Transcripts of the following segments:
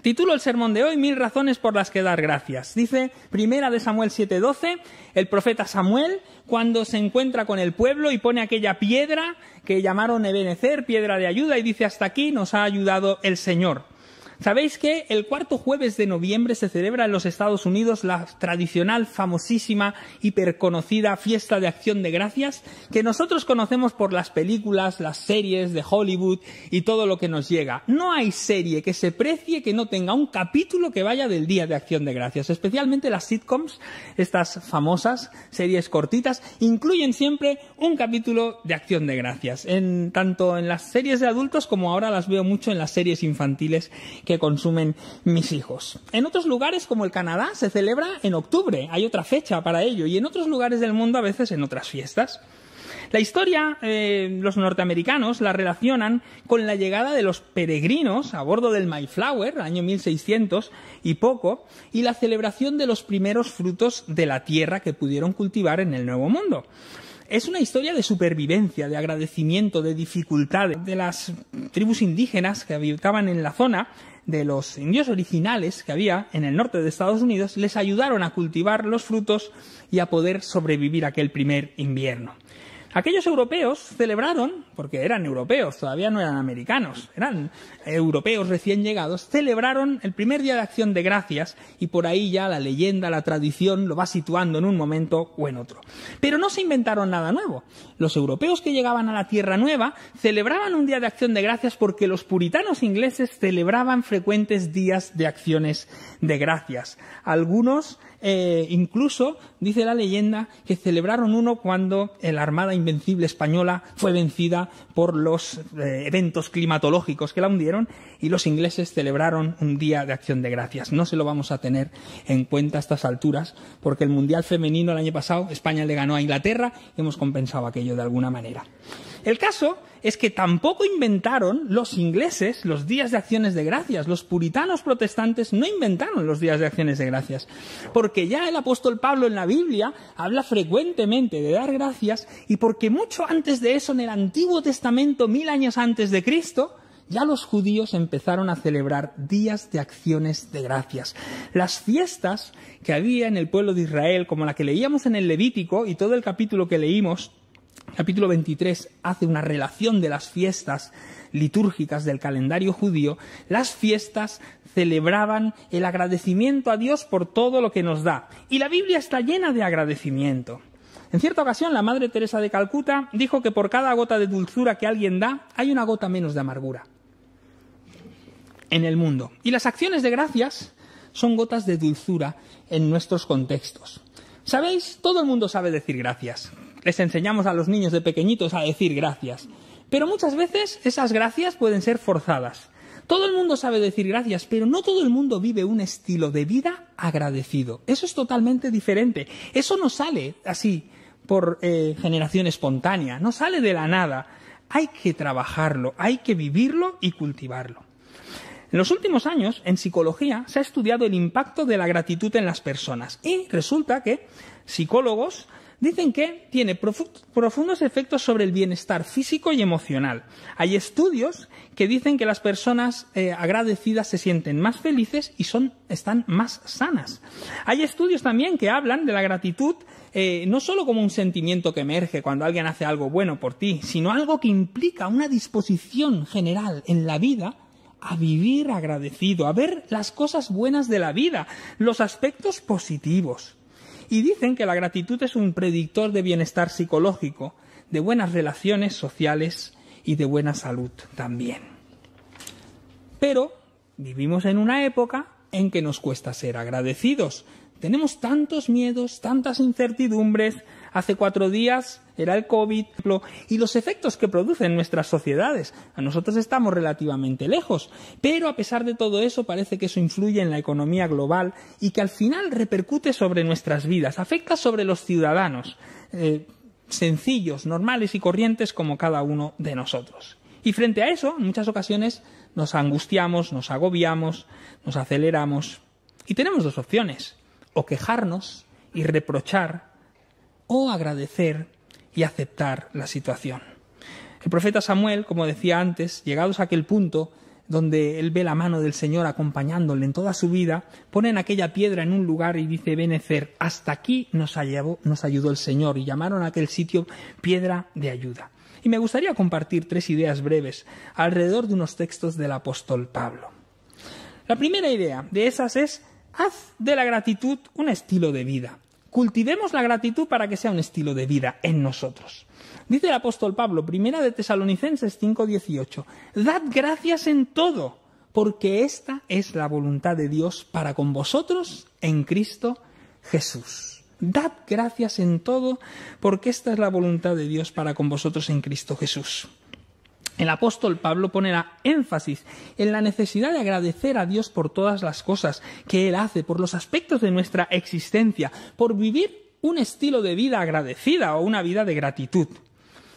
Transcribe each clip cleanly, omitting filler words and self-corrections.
Titulo el sermón de hoy, 1000 razones por las que dar gracias. Dice, primera de Samuel 7:12, el profeta Samuel, cuando se encuentra con el pueblo y pone aquella piedra que llamaron Ebenezer, piedra de ayuda, y dice, hasta aquí nos ha ayudado el Señor. ¿Sabéis que el cuarto jueves de noviembre se celebra en los Estados Unidos la tradicional, famosísima, hiperconocida fiesta de Acción de Gracias? Que nosotros conocemos por las películas, las series de Hollywood y todo lo que nos llega. No hay serie que se precie que no tenga un capítulo que vaya del Día de Acción de Gracias. Especialmente las sitcoms, estas famosas series cortitas, incluyen siempre un capítulo de Acción de Gracias. Tanto en las series de adultos como ahora las veo mucho en las series infantiles que consumen mis hijos. En otros lugares, como el Canadá, se celebra en octubre. Hay otra fecha para ello. Y en otros lugares del mundo, a veces en otras fiestas. La historia, los norteamericanos la relacionan con la llegada de los peregrinos a bordo del Mayflower, año 1600 y poco, y la celebración de los primeros frutos de la tierra que pudieron cultivar en el Nuevo Mundo. Es una historia de supervivencia, de agradecimiento, de dificultad de las tribus indígenas que habitaban en la zona, de los indios originales que había en el norte de Estados Unidos, les ayudaron a cultivar los frutos y a poder sobrevivir aquel primer invierno. Aquellos europeos celebraron, porque eran europeos, todavía no eran americanos, eran europeos recién llegados, celebraron el primer día de Acción de Gracias y por ahí ya la leyenda, la tradición lo va situando en un momento o en otro. Pero no se inventaron nada nuevo. Los europeos que llegaban a la Tierra Nueva celebraban un día de Acción de Gracias porque los puritanos ingleses celebraban frecuentes días de acciones de gracias. Algunos incluso, dice la leyenda, que celebraron uno cuando la Armada Invencible española fue vencida por los eventos climatológicos que la hundieron y los ingleses celebraron un día de Acción de Gracias. No se lo vamos a tener en cuenta a estas alturas porque el Mundial Femenino el año pasado España le ganó a Inglaterra y hemos compensado aquello de alguna manera. El caso es que tampoco inventaron los ingleses los días de acciones de gracias. Los puritanos protestantes no inventaron los días de acciones de gracias. Porque ya el apóstol Pablo en la Biblia habla frecuentemente de dar gracias y porque mucho antes de eso, en el Antiguo Testamento, 1000 años antes de Cristo, ya los judíos empezaron a celebrar días de acciones de gracias. Las fiestas que había en el pueblo de Israel, como la que leíamos en el Levítico y todo el capítulo que leímos, capítulo 23 hace una relación de las fiestas litúrgicas del calendario judío. Las fiestas celebraban el agradecimiento a Dios por todo lo que nos da. Y la Biblia está llena de agradecimiento. En cierta ocasión, la Madre Teresa de Calcuta dijo que por cada gota de dulzura que alguien da, hay una gota menos de amargura en el mundo. Y las acciones de gracias son gotas de dulzura en nuestros contextos. ¿Sabéis? Todo el mundo sabe decir gracias. Les enseñamos a los niños de pequeñitos a decir gracias. Pero muchas veces esas gracias pueden ser forzadas. Todo el mundo sabe decir gracias, pero no todo el mundo vive un estilo de vida agradecido. Eso es totalmente diferente. Eso no sale así por generación espontánea, no sale de la nada. Hay que trabajarlo, hay que vivirlo y cultivarlo. En los últimos años, en psicología, se ha estudiado el impacto de la gratitud en las personas. Y resulta que psicólogos dicen que tiene profundos efectos sobre el bienestar físico y emocional. Hay estudios que dicen que las personas agradecidas se sienten más felices y están más sanas. Hay estudios también que hablan de la gratitud no solo como un sentimiento que emerge cuando alguien hace algo bueno por ti, sino algo que implica una disposición general en la vida a vivir agradecido, a ver las cosas buenas de la vida, los aspectos positivos. Y dicen que la gratitud es un predictor de bienestar psicológico, de buenas relaciones sociales y de buena salud también. Pero vivimos en una época en que nos cuesta ser agradecidos. Tenemos tantos miedos, tantas incertidumbres. Hace 4 días era el COVID y los efectos que produce en nuestras sociedades. A nosotros estamos relativamente lejos, pero a pesar de todo eso parece que eso influye en la economía global y que al final repercute sobre nuestras vidas, afecta sobre los ciudadanos, sencillos, normales y corrientes como cada uno de nosotros. Y frente a eso, en muchas ocasiones nos angustiamos, nos agobiamos, nos aceleramos y tenemos 2 opciones: o quejarnos y reprochar, o agradecer y aceptar la situación. El profeta Samuel, como decía antes, llegados a aquel punto, donde él ve la mano del Señor acompañándole en toda su vida, ponen aquella piedra en un lugar y dice Ebenezer, hasta aquí nos ayudó el Señor, y llamaron a aquel sitio Piedra de Ayuda. Y me gustaría compartir 3 ideas breves alrededor de unos textos del apóstol Pablo. La primera idea de esas es, haz de la gratitud un estilo de vida. Cultivemos la gratitud para que sea un estilo de vida en nosotros. Dice el apóstol Pablo, 1 de Tesalonicenses 5:18, dad gracias en todo, porque esta es la voluntad de Dios para con vosotros en Cristo Jesús. Dad gracias en todo, porque esta es la voluntad de Dios para con vosotros en Cristo Jesús. El apóstol Pablo pone énfasis en la necesidad de agradecer a Dios por todas las cosas que Él hace, por los aspectos de nuestra existencia, por vivir un estilo de vida agradecida o una vida de gratitud.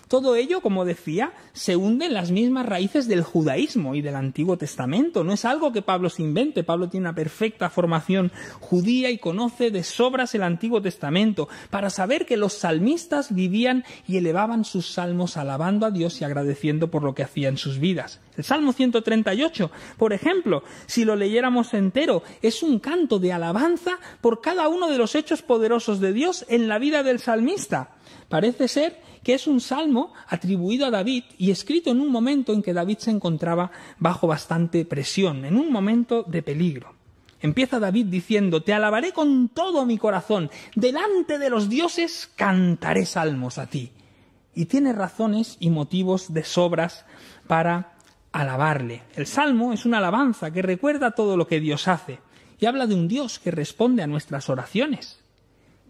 Todo ello, como decía, se hunde en las mismas raíces del judaísmo y del Antiguo Testamento. No es algo que Pablo se invente. Pablo tiene una perfecta formación judía y conoce de sobras el Antiguo Testamento para saber que los salmistas vivían y elevaban sus salmos alabando a Dios y agradeciendo por lo que hacía en sus vidas. El Salmo 138, por ejemplo, si lo leyéramos entero, es un canto de alabanza por cada uno de los hechos poderosos de Dios en la vida del salmista. Parece ser que es un salmo atribuido a David y escrito en un momento en que David se encontraba bajo bastante presión, en un momento de peligro. Empieza David diciendo, te alabaré con todo mi corazón, delante de los dioses cantaré salmos a ti. Y tiene razones y motivos de sobras para alabarle. El salmo es una alabanza que recuerda todo lo que Dios hace y habla de un Dios que responde a nuestras oraciones,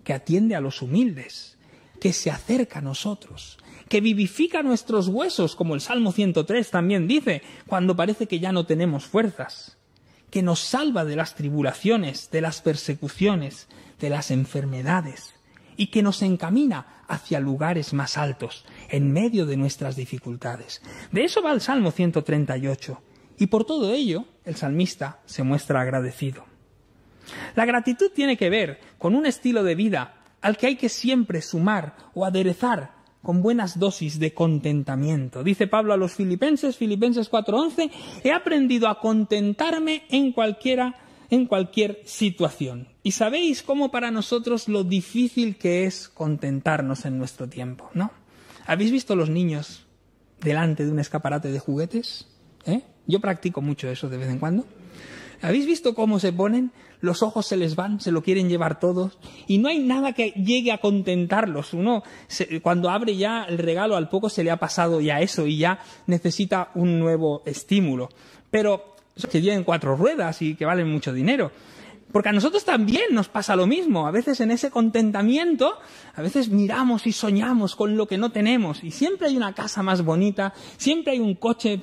que atiende a los humildes, que se acerca a nosotros, que vivifica nuestros huesos, como el Salmo 103 también dice, cuando parece que ya no tenemos fuerzas, que nos salva de las tribulaciones, de las persecuciones, de las enfermedades, y que nos encamina hacia lugares más altos, en medio de nuestras dificultades. De eso va el Salmo 138, y por todo ello el salmista se muestra agradecido. La gratitud tiene que ver con un estilo de vida al que hay que siempre sumar o aderezar con buenas dosis de contentamiento. Dice Pablo a los Filipenses 4:11, he aprendido a contentarme en cualquier situación. Y sabéis cómo para nosotros lo difícil que es contentarnos en nuestro tiempo, ¿no? ¿Habéis visto los niños delante de un escaparate de juguetes? Yo practico mucho eso de vez en cuando. ¿Habéis visto cómo se ponen? Los ojos se les van, se lo quieren llevar todos y no hay nada que llegue a contentarlos. Uno, cuando abre ya el regalo, al poco se le ha pasado ya eso y ya necesita un nuevo estímulo. Pero que tienen 4 ruedas y que valen mucho dinero. Porque a nosotros también nos pasa lo mismo. A veces en ese contentamiento, a veces miramos y soñamos con lo que no tenemos. Y siempre hay una casa más bonita, siempre hay un coche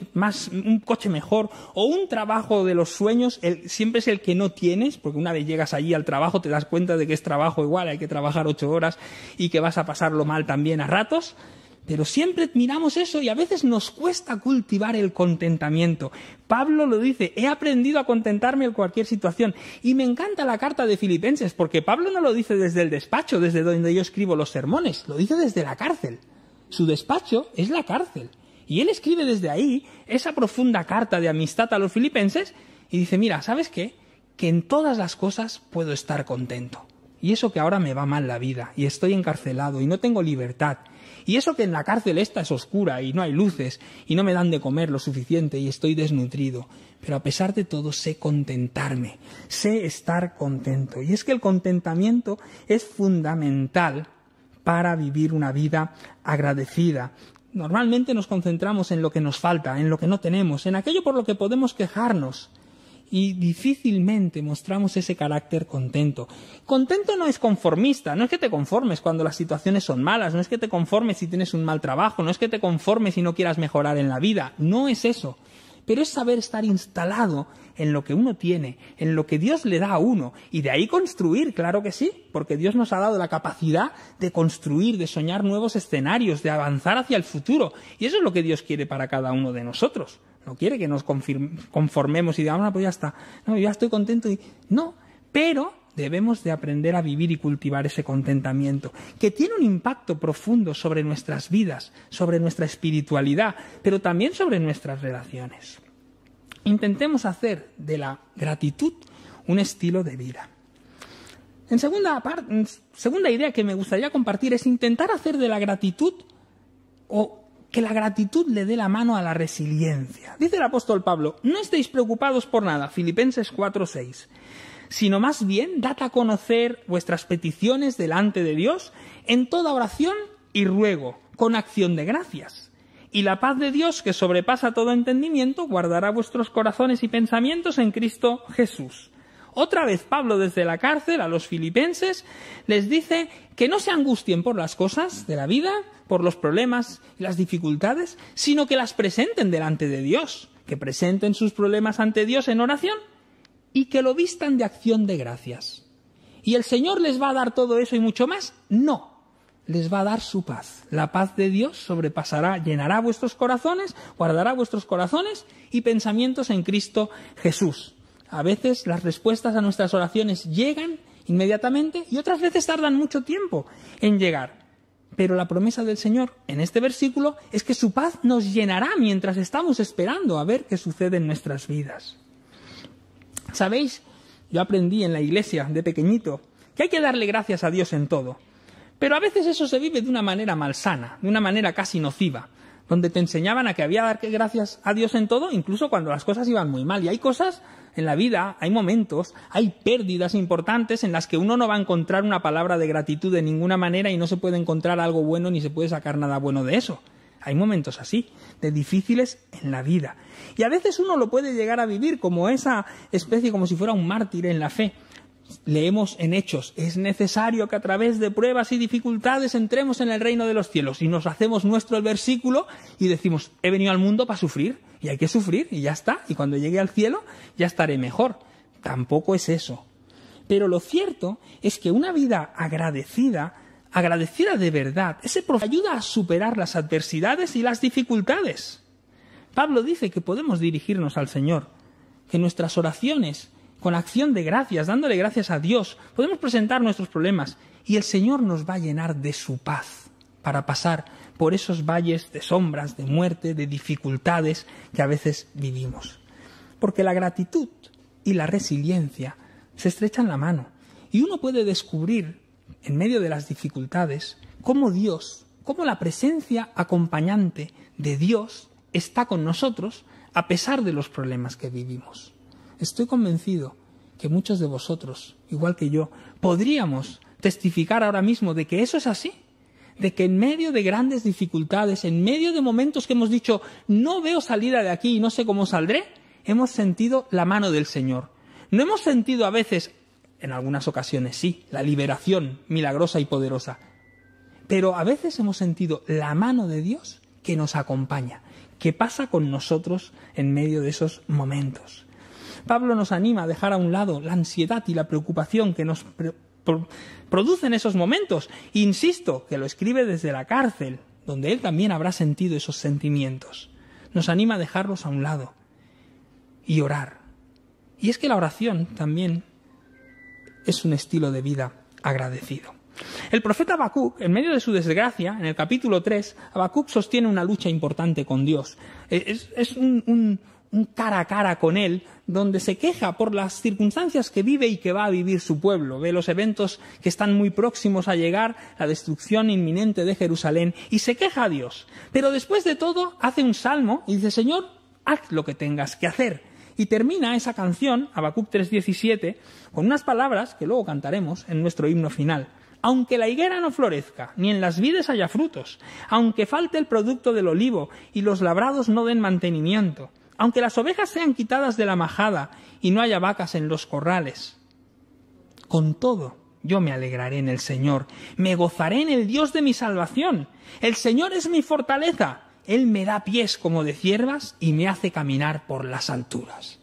mejor, o un trabajo de los sueños, siempre es el que no tienes, porque una vez llegas allí al trabajo te das cuenta de que es trabajo igual, hay que trabajar 8 horas y que vas a pasarlo mal también a ratos. Pero siempre miramos eso y a veces nos cuesta cultivar el contentamiento. Pablo lo dice, he aprendido a contentarme en cualquier situación. Y me encanta la carta de Filipenses, porque Pablo no lo dice desde el despacho, desde donde yo escribo los sermones, lo dice desde la cárcel. Su despacho es la cárcel. Y él escribe desde ahí esa profunda carta de amistad a los filipenses y dice, mira, ¿sabes qué? Que en todas las cosas puedo estar contento. Y eso que ahora me va mal la vida, y estoy encarcelado, y no tengo libertad. Y eso que en la cárcel esta es oscura, y no hay luces, y no me dan de comer lo suficiente, y estoy desnutrido. Pero a pesar de todo sé contentarme, sé estar contento. Y es que el contentamiento es fundamental para vivir una vida agradecida. Normalmente nos concentramos en lo que nos falta, en lo que no tenemos, en aquello por lo que podemos quejarnos. Y difícilmente mostramos ese carácter contento. Contento no es conformista, no es que te conformes cuando las situaciones son malas, no es que te conformes si tienes un mal trabajo, no es que te conformes si no quieras mejorar en la vida, no es eso. Pero es saber estar instalado en lo que uno tiene, en lo que Dios le da a uno, y de ahí construir, claro que sí, porque Dios nos ha dado la capacidad de construir, de soñar nuevos escenarios, de avanzar hacia el futuro, y eso es lo que Dios quiere para cada uno de nosotros. No quiere que nos conformemos y digamos, pues ya está, no, ya estoy contento. No, pero debemos de aprender a vivir y cultivar ese contentamiento, que tiene un impacto profundo sobre nuestras vidas, sobre nuestra espiritualidad, pero también sobre nuestras relaciones. intentemos hacer de la gratitud un estilo de vida. En segunda idea que me gustaría compartir es intentar hacer de la gratitud, o que la gratitud le dé la mano a la resiliencia. Dice el apóstol Pablo: no estéis preocupados por nada, Filipenses 4:6, sino más bien dad a conocer vuestras peticiones delante de Dios en toda oración y ruego, con acción de gracias. Y la paz de Dios, que sobrepasa todo entendimiento, guardará vuestros corazones y pensamientos en Cristo Jesús. Otra vez Pablo, desde la cárcel a los filipenses, les dice que no se angustien por las cosas de la vida, por los problemas y las dificultades, sino que las presenten delante de Dios, que presenten sus problemas ante Dios en oración y que lo vistan de acción de gracias. ¿Y el Señor les va a dar todo eso y mucho más? No, les va a dar su paz. La paz de Dios sobrepasará, llenará vuestros corazones, guardará vuestros corazones y pensamientos en Cristo Jesús. A veces las respuestas a nuestras oraciones llegan inmediatamente y otras veces tardan mucho tiempo en llegar. Pero la promesa del Señor en este versículo es que su paz nos llenará mientras estamos esperando a ver qué sucede en nuestras vidas. ¿Sabéis? Yo aprendí en la iglesia de pequeñito que hay que darle gracias a Dios en todo. Pero a veces eso se vive de una manera malsana, de una manera casi nociva, donde te enseñaban a que había que dar gracias a Dios en todo, incluso cuando las cosas iban muy mal. Y hay cosas en la vida, hay momentos, hay pérdidas importantes en las que uno no va a encontrar una palabra de gratitud de ninguna manera y no se puede encontrar algo bueno ni se puede sacar nada bueno de eso. Hay momentos así, de difíciles en la vida. Y a veces uno lo puede llegar a vivir como esa especie, como si fuera un mártir en la fe. Leemos en Hechos: es necesario que a través de pruebas y dificultades entremos en el reino de los cielos, y nos hacemos nuestro el versículo y decimos: he venido al mundo para sufrir, y hay que sufrir y ya está, y cuando llegue al cielo ya estaré mejor. Tampoco es eso. Pero lo cierto es que una vida agradecida de verdad, ese ayuda a superar las adversidades y las dificultades. Pablo dice que podemos dirigirnos al Señor, que nuestras oraciones, con acción de gracias, dándole gracias a Dios, podemos presentar nuestros problemas y el Señor nos va a llenar de su paz para pasar por esos valles de sombras, de muerte, de dificultades que a veces vivimos. Porque la gratitud y la resiliencia se estrechan la mano y uno puede descubrir en medio de las dificultades cómo Dios, cómo la presencia acompañante de Dios está con nosotros a pesar de los problemas que vivimos. Estoy convencido que muchos de vosotros, igual que yo, podríamos testificar ahora mismo de que eso es así, de que en medio de grandes dificultades, en medio de momentos que hemos dicho no veo salida de aquí y no sé cómo saldré, hemos sentido la mano del Señor. No hemos sentido a veces, en algunas ocasiones sí, la liberación milagrosa y poderosa, pero a veces hemos sentido la mano de Dios que nos acompaña, que pasa con nosotros en medio de esos momentos. Pablo nos anima a dejar a un lado la ansiedad y la preocupación que nos producen esos momentos. Insisto, que lo escribe desde la cárcel, donde él también habrá sentido esos sentimientos. Nos anima a dejarlos a un lado y orar. Y es que la oración también es un estilo de vida agradecido. El profeta Habacuc, en medio de su desgracia, en el capítulo 3, Habacuc sostiene una lucha importante con Dios. Es un cara a cara con él, donde se queja por las circunstancias que vive y que va a vivir su pueblo. Ve los eventos que están muy próximos a llegar, la destrucción inminente de Jerusalén, y se queja a Dios. Pero después de todo, hace un salmo y dice: Señor, haz lo que tengas que hacer. Y termina esa canción, Habacuc 3:17, con unas palabras que luego cantaremos en nuestro himno final. Aunque la higuera no florezca, ni en las vides haya frutos, aunque falte el producto del olivo y los labrados no den mantenimiento, aunque las ovejas sean quitadas de la majada y no haya vacas en los corrales, con todo yo me alegraré en el Señor, me gozaré en el Dios de mi salvación. El Señor es mi fortaleza, Él me da pies como de ciervas y me hace caminar por las alturas.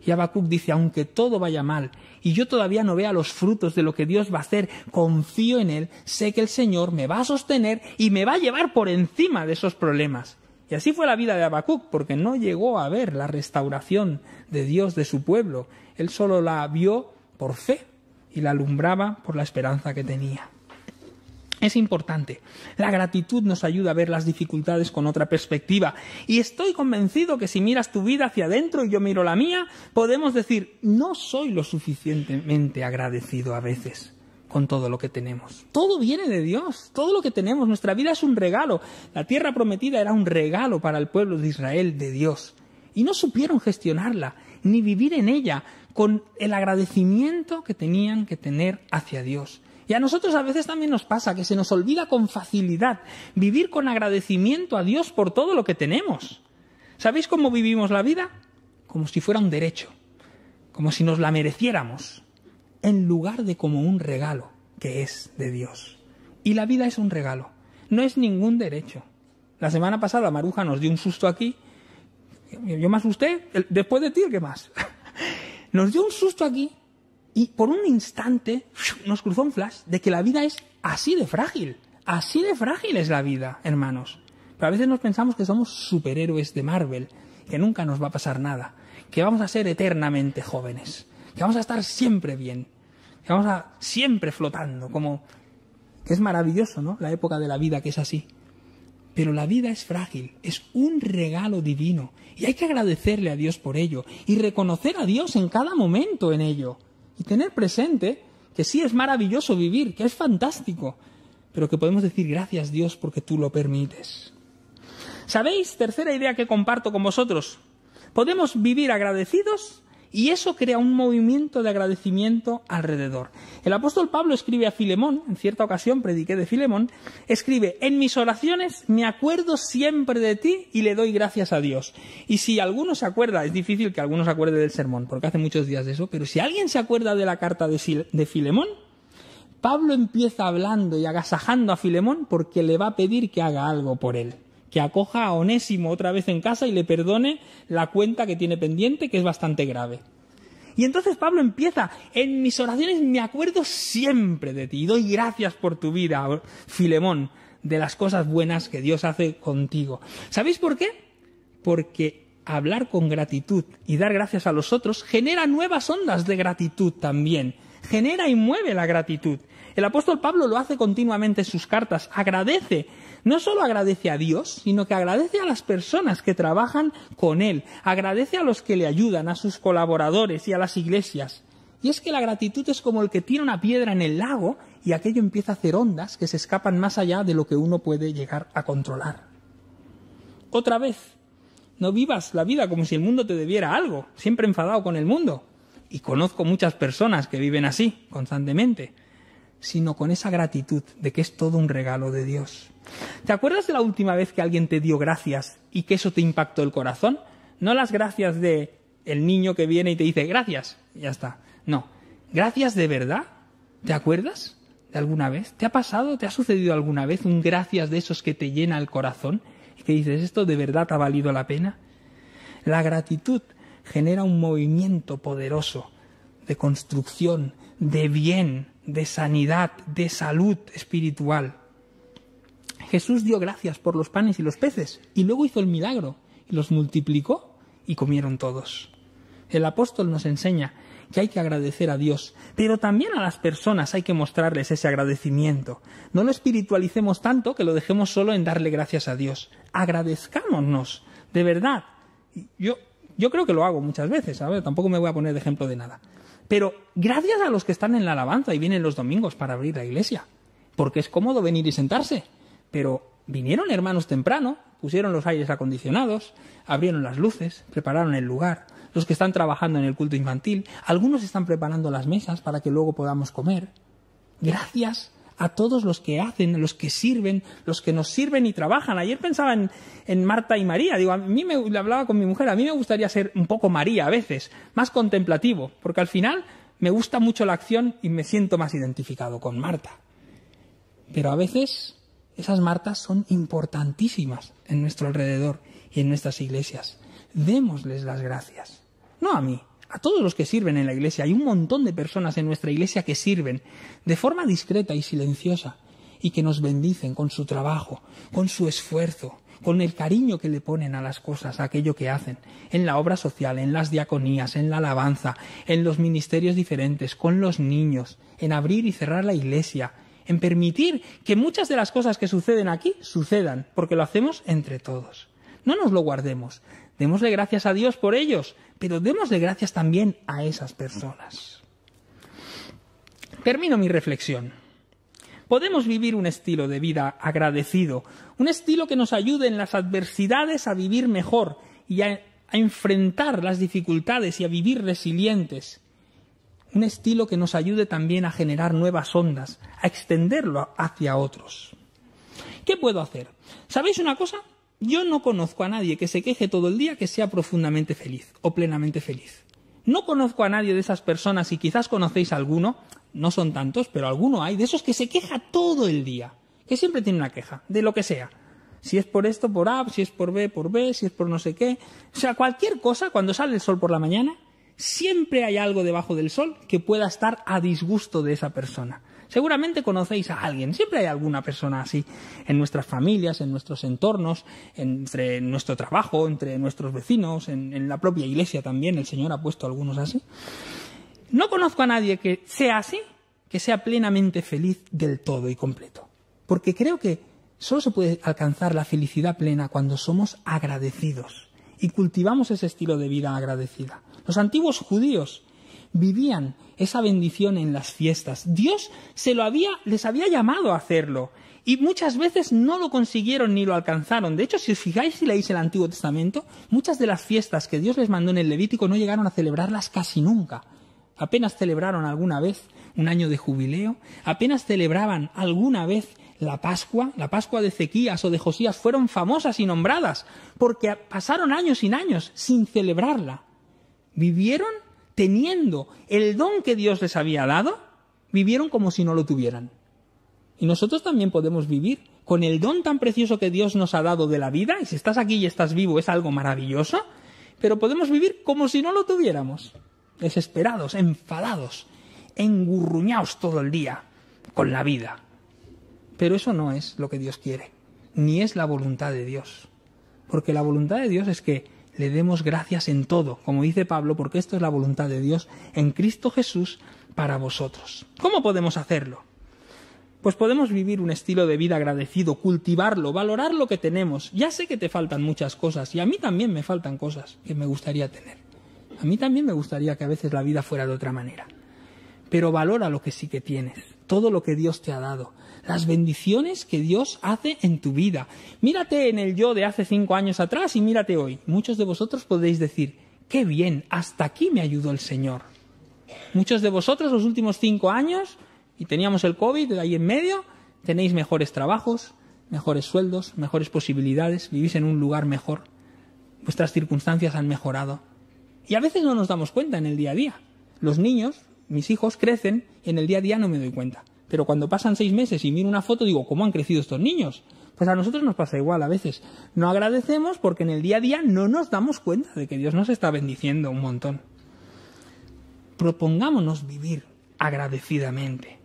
Y Habacuc dice: aunque todo vaya mal y yo todavía no vea los frutos de lo que Dios va a hacer, confío en Él, sé que el Señor me va a sostener y me va a llevar por encima de esos problemas. Y así fue la vida de Habacuc, porque no llegó a ver la restauración de Dios de su pueblo. Él solo la vio por fe y la alumbraba por la esperanza que tenía. Es importante. La gratitud nos ayuda a ver las dificultades con otra perspectiva. Y estoy convencido que si miras tu vida hacia adentro y yo miro la mía, podemos decir, no soy lo suficientemente agradecido a veces con todo lo que tenemos. Todo viene de Dios, todo lo que tenemos. Nuestra vida es un regalo. La tierra prometida era un regalo para el pueblo de Israel de Dios. Y no supieron gestionarla, ni vivir en ella con el agradecimiento que tenían que tener hacia Dios. Y a nosotros a veces también nos pasa que se nos olvida con facilidad vivir con agradecimiento a Dios por todo lo que tenemos. ¿Sabéis cómo vivimos la vida? Como si fuera un derecho, como si nos la mereciéramos, en lugar de como un regalo que es de Dios. Y la vida es un regalo, no es ningún derecho. La semana pasada Maruja nos dio un susto aquí, yo me asusté, después de ti, ¿qué más? Nos dio un susto aquí. Y por un instante nos cruzó un flash de que la vida es así de frágil es la vida, hermanos. Pero a veces nos pensamos que somos superhéroes de Marvel, que nunca nos va a pasar nada, que vamos a ser eternamente jóvenes, que vamos a estar siempre bien, que vamos a siempre flotando, como que es maravilloso, ¿no? La época de la vida que es así. Pero la vida es frágil, es un regalo divino, y hay que agradecerle a Dios por ello, y reconocer a Dios en cada momento en ello. Y tener presente que sí es maravilloso vivir, que es fantástico, pero que podemos decir gracias Dios porque tú lo permites. ¿Sabéis? Tercera idea que comparto con vosotros. Podemos vivir agradecidos y eso crea un movimiento de agradecimiento alrededor. El apóstol Pablo escribe a Filemón, en cierta ocasión prediqué de Filemón, escribe, en mis oraciones me acuerdo siempre de ti y le doy gracias a Dios. Y si alguno se acuerda, es difícil que alguno se acuerde del sermón, porque hace muchos días de eso, pero si alguien se acuerda de la carta de Filemón, Pablo empieza hablando y agasajando a Filemón porque le va a pedir que haga algo por él. Que acoja a Onésimo otra vez en casa y le perdone la cuenta que tiene pendiente, que es bastante grave. Y entonces Pablo empieza, en mis oraciones me acuerdo siempre de ti, y doy gracias por tu vida, Filemón, de las cosas buenas que Dios hace contigo. ¿Sabéis por qué? Porque hablar con gratitud y dar gracias a los otros genera nuevas ondas de gratitud también, genera y mueve la gratitud. El apóstol Pablo lo hace continuamente en sus cartas, agradece. No solo agradece a Dios, sino que agradece a las personas que trabajan con él, agradece a los que le ayudan, a sus colaboradores y a las iglesias. Y es que la gratitud es como el que tira una piedra en el lago y aquello empieza a hacer ondas que se escapan más allá de lo que uno puede llegar a controlar. Otra vez, no vivas la vida como si el mundo te debiera algo, siempre enfadado con el mundo. Y conozco muchas personas que viven así, constantemente, sino con esa gratitud de que es todo un regalo de Dios. ¿Te acuerdas de la última vez que alguien te dio gracias y que eso te impactó el corazón? No las gracias de el niño que viene y te dice gracias, y ya está. No, gracias de verdad. ¿Te acuerdas de alguna vez? ¿Te ha pasado, te ha sucedido alguna vez un gracias de esos que te llena el corazón y que dices, esto de verdad ha valido la pena? La gratitud genera un movimiento poderoso de construcción, de bien, de sanidad, de salud espiritual. Jesús dio gracias por los panes y los peces y luego hizo el milagro y los multiplicó y comieron todos. El apóstol nos enseña que hay que agradecer a Dios, pero también a las personas hay que mostrarles ese agradecimiento. No lo espiritualicemos tanto que lo dejemos solo en darle gracias a Dios. Agradezcámonos, de verdad. Yo creo que lo hago muchas veces, ¿sabes? Tampoco me voy a poner de ejemplo de nada. Pero gracias a los que están en la alabanza y vienen los domingos para abrir la iglesia, porque es cómodo venir y sentarse. Pero vinieron hermanos temprano, pusieron los aires acondicionados, abrieron las luces, prepararon el lugar. Los que están trabajando en el culto infantil, algunos están preparando las mesas para que luego podamos comer. Gracias a todos los que hacen, los que sirven, los que nos sirven y trabajan. Ayer pensaba en Marta y María. Digo, le hablaba con mi mujer, a mí me gustaría ser un poco María a veces, más contemplativo, porque al final me gusta mucho la acción y me siento más identificado con Marta. Pero a veces esas Martas son importantísimas en nuestro alrededor y en nuestras iglesias. Démosles las gracias. No a mí, a todos los que sirven en la iglesia. Hay un montón de personas en nuestra iglesia que sirven de forma discreta y silenciosa y que nos bendicen con su trabajo, con su esfuerzo, con el cariño que le ponen a las cosas, a aquello que hacen, en la obra social, en las diaconías, en la alabanza, en los ministerios diferentes, con los niños, en abrir y cerrar la iglesia, en permitir que muchas de las cosas que suceden aquí sucedan, porque lo hacemos entre todos. No nos lo guardemos. Démosle gracias a Dios por ellos, pero démosle gracias también a esas personas. Termino mi reflexión. Podemos vivir un estilo de vida agradecido, un estilo que nos ayude en las adversidades a vivir mejor y a enfrentar las dificultades y a vivir resilientes. Un estilo que nos ayude también a generar nuevas ondas, a extenderlo hacia otros. ¿Qué puedo hacer? ¿Sabéis una cosa? Yo no conozco a nadie que se queje todo el día que sea profundamente feliz o plenamente feliz. No conozco a nadie de esas personas, y quizás conocéis a alguno, no son tantos, pero alguno hay, de esos que se queja todo el día, que siempre tiene una queja, de lo que sea. Si es por esto, por A, si es por B, si es por no sé qué. O sea, cualquier cosa, cuando sale el sol por la mañana, siempre hay algo debajo del sol que pueda estar a disgusto de esa persona. Seguramente conocéis a alguien, siempre hay alguna persona así, en nuestras familias, en nuestros entornos, entre nuestro trabajo, entre nuestros vecinos, en la propia iglesia también, el Señor ha puesto algunos así. No conozco a nadie que sea así, que sea plenamente feliz del todo y completo, porque creo que solo se puede alcanzar la felicidad plena cuando somos agradecidos y cultivamos ese estilo de vida agradecida. Los antiguos judíos vivían esa bendición en las fiestas. Dios les había llamado a hacerlo y muchas veces no lo consiguieron ni lo alcanzaron. De hecho, si os fijáis y leéis el Antiguo Testamento, muchas de las fiestas que Dios les mandó en el Levítico no llegaron a celebrarlas casi nunca. Apenas celebraron alguna vez un año de jubileo, apenas celebraban alguna vez la Pascua de Ezequías o de Josías fueron famosas y nombradas porque pasaron años y años sin celebrarla. Vivieron teniendo el don que Dios les había dado, vivieron como si no lo tuvieran. Y nosotros también podemos vivir con el don tan precioso que Dios nos ha dado de la vida, y si estás aquí y estás vivo es algo maravilloso, pero podemos vivir como si no lo tuviéramos, desesperados, enfadados, engurruñados todo el día con la vida. Pero eso no es lo que Dios quiere, ni es la voluntad de Dios, porque la voluntad de Dios es que le demos gracias en todo, como dice Pablo, porque esto es la voluntad de Dios en Cristo Jesús para vosotros. ¿Cómo podemos hacerlo? Pues podemos vivir un estilo de vida agradecido, cultivarlo, valorar lo que tenemos. Ya sé que te faltan muchas cosas, y a mí también me faltan cosas que me gustaría tener. A mí también me gustaría que a veces la vida fuera de otra manera. Pero valora lo que sí que tienes, todo lo que Dios te ha dado, las bendiciones que Dios hace en tu vida. Mírate en el yo de hace 5 años atrás y mírate hoy. Muchos de vosotros podéis decir, qué bien, hasta aquí me ayudó el Señor. Muchos de vosotros los últimos 5 años, y teníamos el COVID de ahí en medio, tenéis mejores trabajos, mejores sueldos, mejores posibilidades, vivís en un lugar mejor, vuestras circunstancias han mejorado. Y a veces no nos damos cuenta en el día a día. Los niños, mis hijos, crecen y en el día a día no me doy cuenta. Pero cuando pasan 6 meses y miro una foto digo, ¿cómo han crecido estos niños? Pues a nosotros nos pasa igual a veces. No agradecemos porque en el día a día no nos damos cuenta de que Dios nos está bendiciendo un montón. Propongámonos vivir agradecidamente.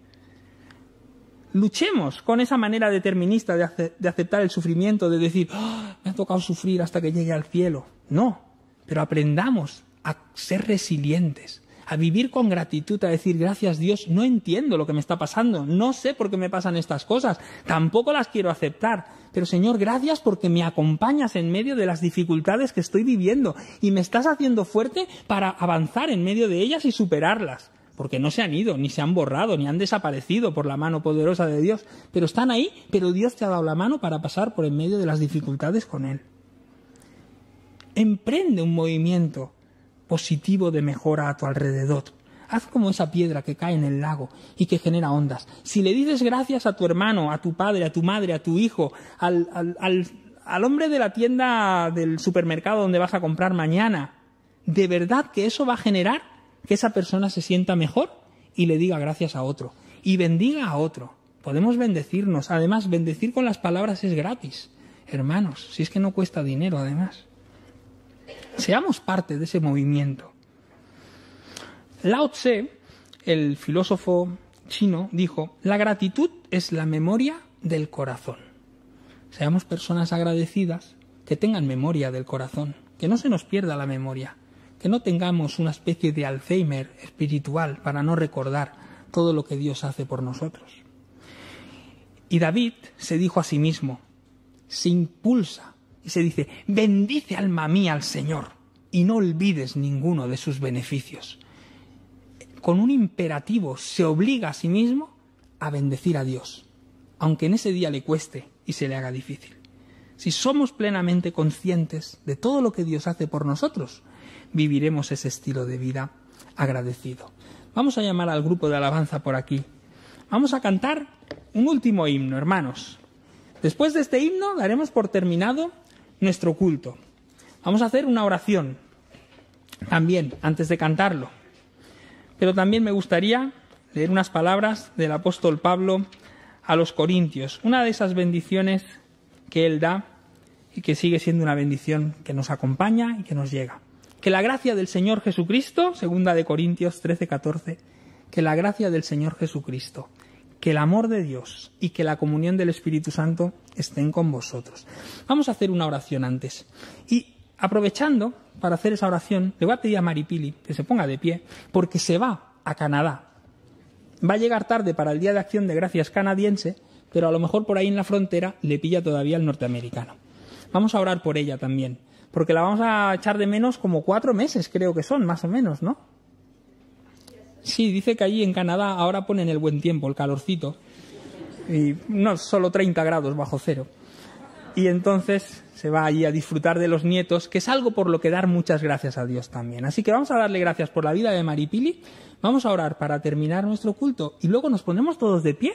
Luchemos con esa manera determinista de aceptar el sufrimiento, de decir, me ha tocado sufrir hasta que llegue al cielo. No, pero aprendamos a ser resilientes, a vivir con gratitud, a decir, gracias Dios, no entiendo lo que me está pasando, no sé por qué me pasan estas cosas, tampoco las quiero aceptar, pero Señor, gracias porque me acompañas en medio de las dificultades que estoy viviendo y me estás haciendo fuerte para avanzar en medio de ellas y superarlas, porque no se han ido, ni se han borrado, ni han desaparecido por la mano poderosa de Dios, pero están ahí, pero Dios te ha dado la mano para pasar por en medio de las dificultades con Él. Emprende un movimiento positivo de mejora a tu alrededor. Haz como esa piedra que cae en el lago y que genera ondas. Si le dices gracias a tu hermano, a tu padre, a tu madre, a tu hijo, al hombre de la tienda del supermercado donde vas a comprar mañana, de verdad que eso va a generar que esa persona se sienta mejor y le diga gracias a otro y bendiga a otro. Podemos bendecirnos. Además, bendecir con las palabras es gratis. Hermanos, si es que no cuesta dinero además. Seamos parte de ese movimiento. Lao Tse, el filósofo chino, dijo, la gratitud es la memoria del corazón. Seamos personas agradecidas, que tengan memoria del corazón, que no se nos pierda la memoria, que no tengamos una especie de Alzheimer espiritual para no recordar todo lo que Dios hace por nosotros. Y David se dijo a sí mismo, se impulsa y se dice, bendice alma mía al Señor y no olvides ninguno de sus beneficios. Con un imperativo se obliga a sí mismo a bendecir a Dios, aunque en ese día le cueste y se le haga difícil. Si somos plenamente conscientes de todo lo que Dios hace por nosotros, viviremos ese estilo de vida agradecido. Vamos a llamar al grupo de alabanza por aquí. Vamos a cantar un último himno, hermanos. Después de este himno daremos por terminado nuestro culto. Vamos a hacer una oración también antes de cantarlo. Pero también me gustaría leer unas palabras del apóstol Pablo a los Corintios, una de esas bendiciones que él da y que sigue siendo una bendición que nos acompaña y que nos llega. Que la gracia del Señor Jesucristo, segunda de Corintios 13:14, que la gracia del Señor Jesucristo, que el amor de Dios y que la comunión del Espíritu Santo estén con vosotros. Vamos a hacer una oración antes. Y aprovechando para hacer esa oración, le voy a pedir a Maripili que se ponga de pie, porque se va a Canadá. Va a llegar tarde para el Día de Acción de Gracias canadiense, pero a lo mejor por ahí en la frontera le pilla todavía el norteamericano. Vamos a orar por ella también, porque la vamos a echar de menos como 4 meses, creo que son, más o menos, ¿no? Sí, dice que allí en Canadá ahora ponen el buen tiempo, el calorcito, y no solo 30 grados bajo cero. Y entonces se va allí a disfrutar de los nietos, que es algo por lo que dar muchas gracias a Dios también. Así que vamos a darle gracias por la vida de Maripili, vamos a orar para terminar nuestro culto y luego nos ponemos todos de pie